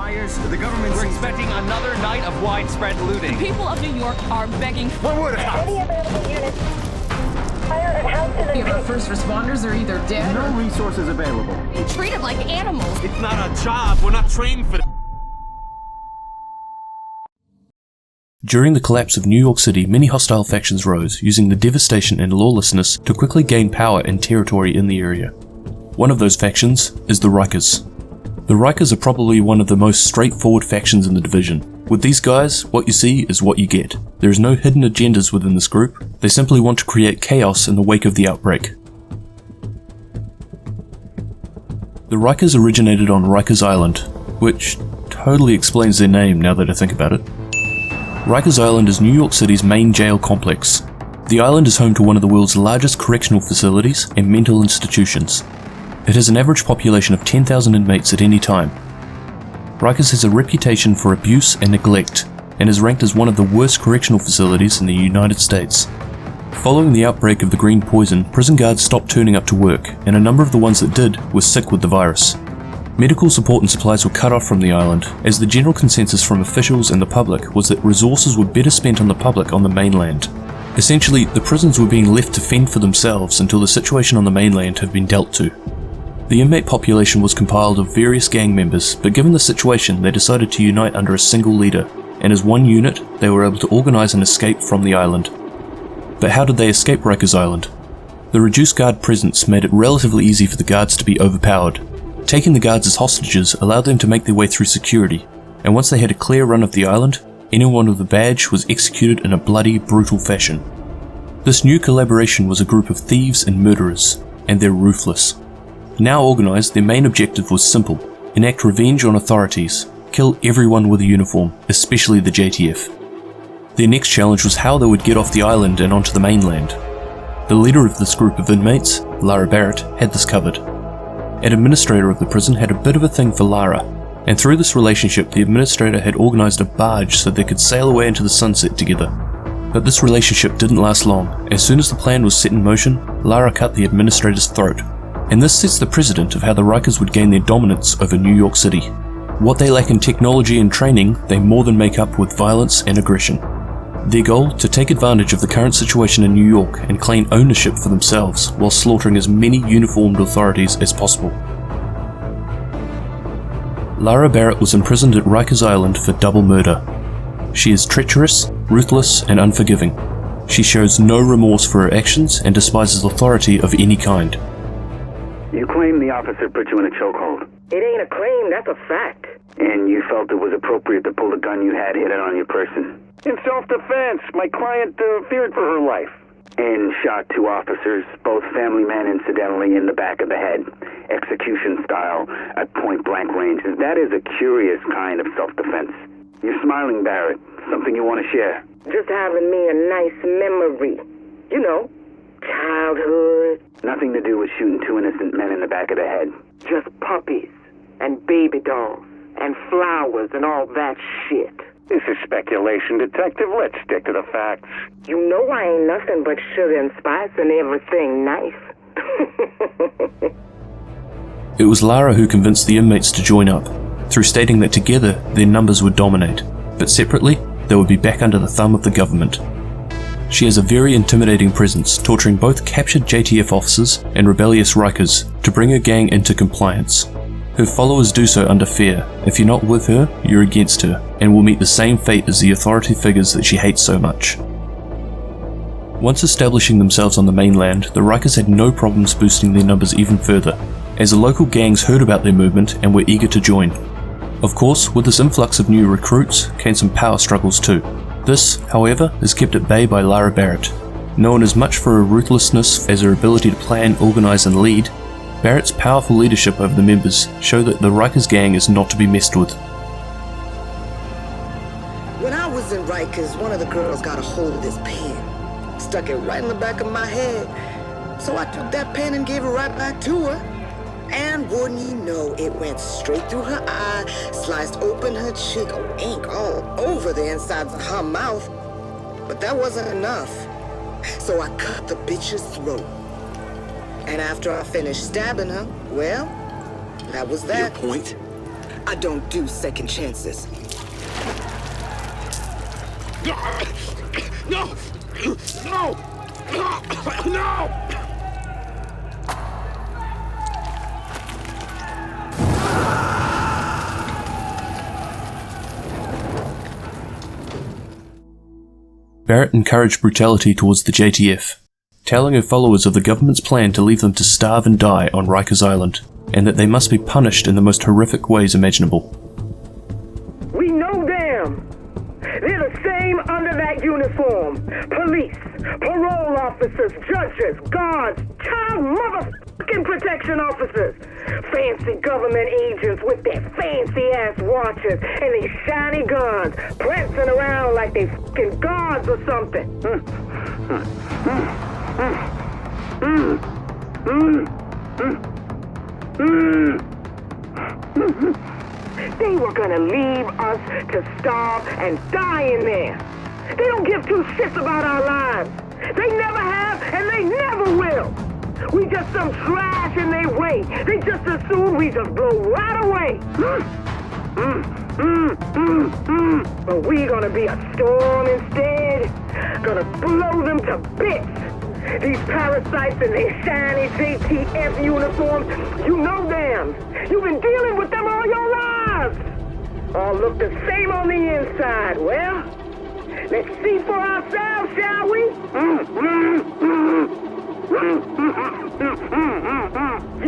fires. The government. We're expecting another night of widespread looting. The people of New York are begging. What would have? Any available units. Fire at house in the Our first responders are either dead No or resources available. being treated like animals. It's not our job. We're not trained for. During the collapse of New York City, many hostile factions rose, using the devastation and lawlessness to quickly gain power and territory in the area. One of those factions is the Rikers. The Rikers are probably one of the most straightforward factions in the division. With these guys, what you see is what you get. There is no hidden agendas within this group. They simply want to create chaos in the wake of the outbreak. The Rikers originated on Rikers Island, which totally explains their name now that I think about it. Rikers Island is New York City's main jail complex. The island is home to one of the world's largest correctional facilities and mental institutions. It has an average population of 10,000 inmates at any time. Rikers has a reputation for abuse and neglect, and is ranked as one of the worst correctional facilities in the United States. Following the outbreak of the green poison, prison guards stopped turning up to work, and a number of the ones that did were sick with the virus. Medical support and supplies were cut off from the island, as the general consensus from officials and the public was that resources were better spent on the public on the mainland. Essentially, the prisons were being left to fend for themselves until the situation on the mainland had been dealt to. The inmate population was compiled of various gang members, but given the situation, they decided to unite under a single leader, and as one unit, they were able to organize an escape from the island. But how did they escape Rikers Island? The reduced guard presence made it relatively easy for the guards to be overpowered. Taking the guards as hostages allowed them to make their way through security, and once they had a clear run of the island, anyone with a badge was executed in a bloody, brutal fashion. This new collaboration was a group of thieves and murderers, and they're ruthless. Now organized, their main objective was simple: enact revenge on authorities, kill everyone with a uniform, especially the JTF. Their next challenge was how they would get off the island and onto the mainland. The leader of this group of inmates, Lara Barrett, had this covered. An administrator of the prison had a bit of a thing for Lara, and through this relationship the administrator had organized a barge so they could sail away into the sunset together. But this relationship didn't last long. As soon as the plan was set in motion, Lara cut the administrator's throat. And this sets the precedent of how the Rikers would gain their dominance over New York City. What they lack in technology and training, they more than make up with violence and aggression. Their goal, to take advantage of the current situation in New York and claim ownership for themselves while slaughtering as many uniformed authorities as possible. Lara Barrett was imprisoned at Rikers Island for double murder. She is treacherous, ruthless, and unforgiving. She shows no remorse for her actions and despises authority of any kind. You claim the officer put you in a chokehold. It ain't a claim, that's a fact. And you felt it was appropriate to pull the gun you had hidden on your person. In self-defense, my client feared for her life. And shot two officers, both family men incidentally, in the back of the head. Execution style, at point-blank range. That is a curious kind of self-defense. You're smiling, Barrett. Something you want to share? Just having me a nice memory. You know, childhood. Nothing to do with shooting two innocent men in the back of the head. Just puppies and baby dolls and flowers and all that shit. This is speculation, Detective. Let's stick to the facts. You know I ain't nothing but sugar and spice and everything nice. It was Lara who convinced the inmates to join up, through stating that together their numbers would dominate, but separately they would be back under the thumb of the government. She has a very intimidating presence, torturing both captured JTF officers and rebellious Rikers to bring her gang into compliance. Her followers do so under fear. If you're not with her, you're against her, and will meet the same fate as the authority figures that she hates so much. Once establishing themselves on the mainland, the Rikers had no problems boosting their numbers even further, as the local gangs heard about their movement and were eager to join. Of course, with this influx of new recruits came some power struggles too. This, however, is kept at bay by Lara Barrett. Known as much for her ruthlessness as her ability to plan, organize and lead, Barrett's powerful leadership over the members show that the Rikers gang is not to be messed with. When I was in Rikers, one of the girls got a hold of this pen, stuck it right in the back of my head. So I took that pen and gave it right back to her. And wouldn't you know, it went straight through her eye, sliced open her cheek, ink all over the insides of her mouth. But that wasn't enough. So I cut the bitch's throat. And after I finished stabbing her, well, that was that. Your point? I don't do second chances. No! No! No! No! Barrett encouraged brutality towards the JTF, telling her followers of the government's plan to leave them to starve and die on Rikers Island, and that they must be punished in the most horrific ways imaginable. We know them. They're the same under that uniform. Police, parole officers, judges, guards, child motherfucking protection officers. Fancy government agents with their fancy-ass watches and these shiny guns, prancing around like they fucking guards or something. They were gonna leave us to starve and die in there. They don't give two shits about our lives. They never have, and they never will. We just some trash in their way. They just assume we just blow right away. But we gonna be a storm instead. Gonna blow them to bits. These parasites in their shiny JTF uniforms, you know them. You've been dealing with them all your lives. All look the same on the inside. Well, let's see for ourselves, shall we?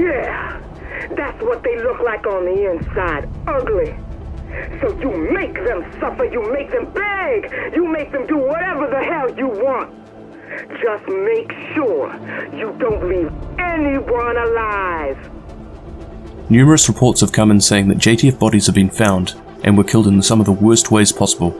Yeah, that's what they look like on the inside. Ugly. So you make them suffer, you make them beg, you make them do whatever the hell you want. Just make sure you don't leave anyone alive. Numerous reports have come in saying that JTF bodies have been found and were killed in some of the worst ways possible.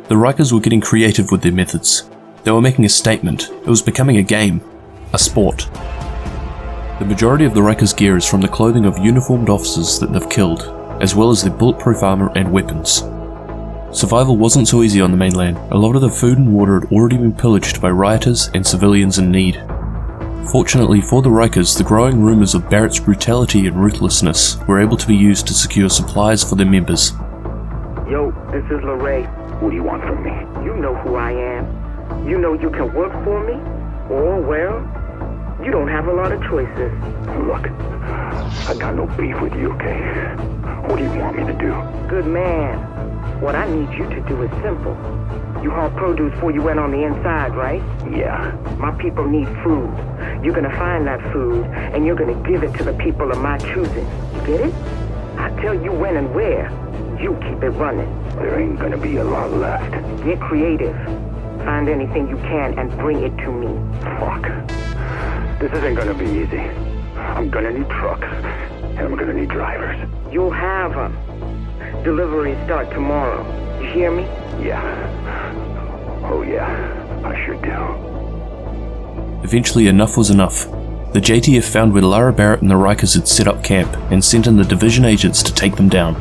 The Rikers were getting creative with their methods. They were making a statement. It was becoming a game, a sport. The majority of the Rikers' gear is from the clothing of uniformed officers that they've killed, as well as their bulletproof armor and weapons. Survival wasn't so easy on the mainland. A lot of the food and water had already been pillaged by rioters and civilians in need. Fortunately for the Rikers, the growing rumours of Barrett's brutality and ruthlessness were able to be used to secure supplies for their members. Yo, this is LeRae. What do you want from me? You know who I am. You know you can work for me, or, well, you don't have a lot of choices. Look, I got no beef with you, okay? What do you want me to do? Good man. What I need you to do is simple. You haul produce before you went on the inside, right? Yeah. My people need food. You're gonna find that food, and you're gonna give it to the people of my choosing. You get it? I tell you when and where. You keep it running. There ain't gonna be a lot left. Get creative. Find anything you can and bring it to me. Fuck. This isn't gonna be easy. I'm gonna need trucks, and I'm gonna need drivers. You'll have them. Deliveries start tomorrow. You hear me? Yeah. Oh yeah, I sure do. Eventually enough was enough. The JTF found where Lara Barrett and the Rikers had set up camp and sent in the division agents to take them down.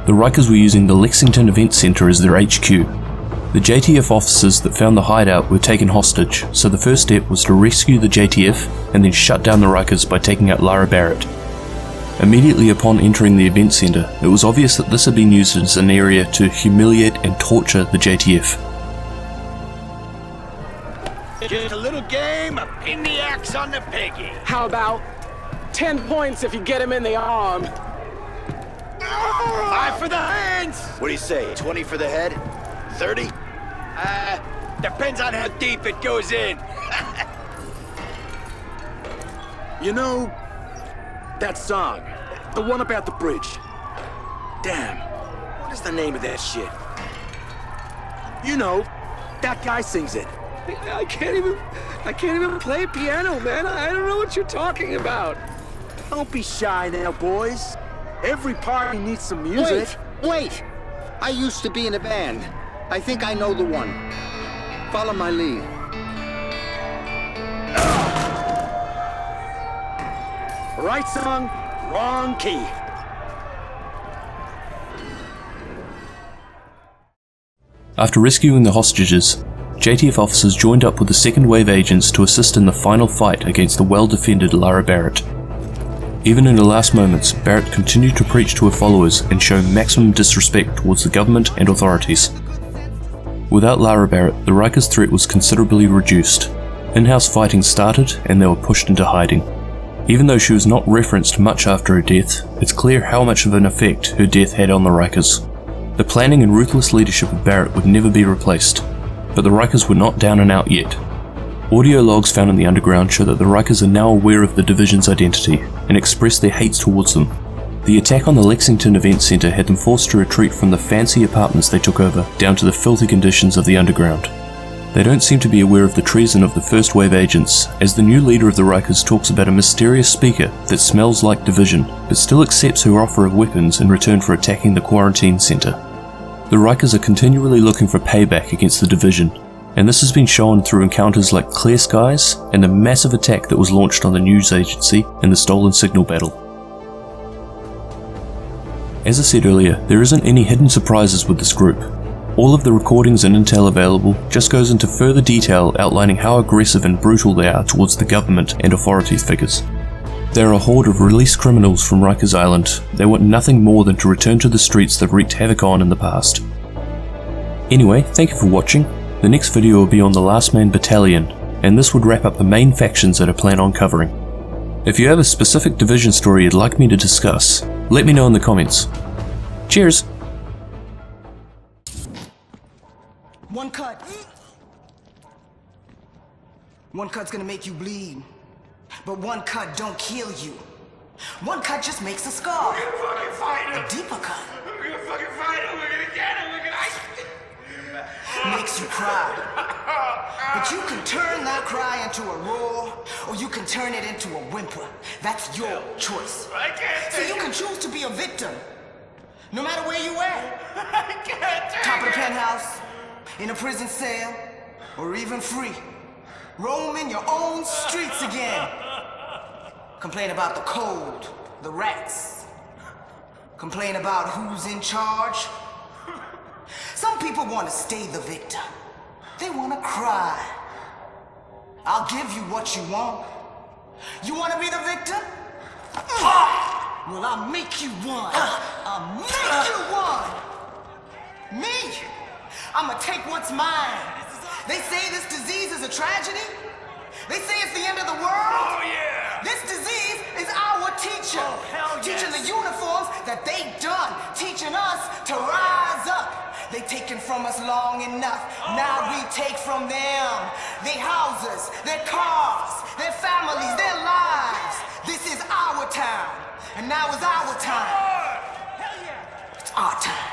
The Rikers were using the Lexington Event Center as their HQ. The JTF officers that found the hideout were taken hostage, so the first step was to rescue the JTF and then shut down the Rikers by taking out Lara Barrett. Immediately upon entering the event center, it was obvious that this had been used as an area to humiliate and torture the JTF. Just a little game of pin the axe on the piggy. How about 10 points if you get him in the arm? 5 for the hands. What do you say, 20 for the head? 30? Depends on how deep it goes in. You know, that song, the one about the bridge. Damn, what is the name of that shit? You know, that guy sings it. I can't even play piano, man. I don't know what you're talking about. Don't be shy now, boys. Every party needs some music. Wait! I used to be in a band. I think I know the one. Follow my lead. Right song, wrong key. After rescuing the hostages, JTF officers joined up with the second wave agents to assist in the final fight against the well-defended Lara Barrett. Even in her last moments, Barrett continued to preach to her followers and show maximum disrespect towards the government and authorities. Without Lara Barrett, the Rikers' threat was considerably reduced. In-house fighting started and they were pushed into hiding. Even though she was not referenced much after her death, it's clear how much of an effect her death had on the Rikers. The planning and ruthless leadership of Barrett would never be replaced, but the Rikers were not down and out yet. Audio logs found in the underground show that the Rikers are now aware of the Division's identity and express their hates towards them. The attack on the Lexington Event Center had them forced to retreat from the fancy apartments they took over down to the filthy conditions of the underground. They don't seem to be aware of the treason of the first wave agents, as the new leader of the Rikers talks about a mysterious speaker that smells like Division, but still accepts her offer of weapons in return for attacking the quarantine center. The Rikers are continually looking for payback against the Division, and this has been shown through encounters like Clear Skies and the massive attack that was launched on the news agency in the Stolen Signal battle. As I said earlier, there isn't any hidden surprises with this group. All of the recordings and intel available just goes into further detail outlining how aggressive and brutal they are towards the government and authority figures. They're a horde of released criminals from Rikers Island. They want nothing more than to return to the streets they've wreaked havoc on in the past. Anyway, thank you for watching. The next video will be on the Last Man Battalion, and this would wrap up the main factions that I plan on covering. If you have a specific Division story you'd like me to discuss, let me know in the comments. Cheers! One cut. One cut's gonna make you bleed. But one cut don't kill you. One cut just makes a scar. We're gonna fucking fight him. A deeper cut. We're gonna fucking fight him. We're gonna get him. We're gonna... Makes you cry. But you can turn that cry into a roar, or you can turn it into a whimper. That's your choice. I can't So take you it. can choose to be a victim, no matter where you at. I can't take Top of the it. penthouse, in a prison cell, or even free. Roaming your own streets again. Complain about the cold, the rats. Complain about who's in charge. Some people want to stay the victim. They want to cry. I'll give you what you want. You want to be the victim? Well, I'll make you one. I'll make you one. Me? I'ma take what's mine. They say this disease is a tragedy. They say it's the end of the world. Oh, yeah. This disease is our teacher. Oh, hell yes. Teaching the uniforms that they done. Teaching us to rise up. They taken from us long enough. Now we take from them. Their houses, their cars, their families, their lives. This is our town. And now is our time. Hell yeah. It's our time.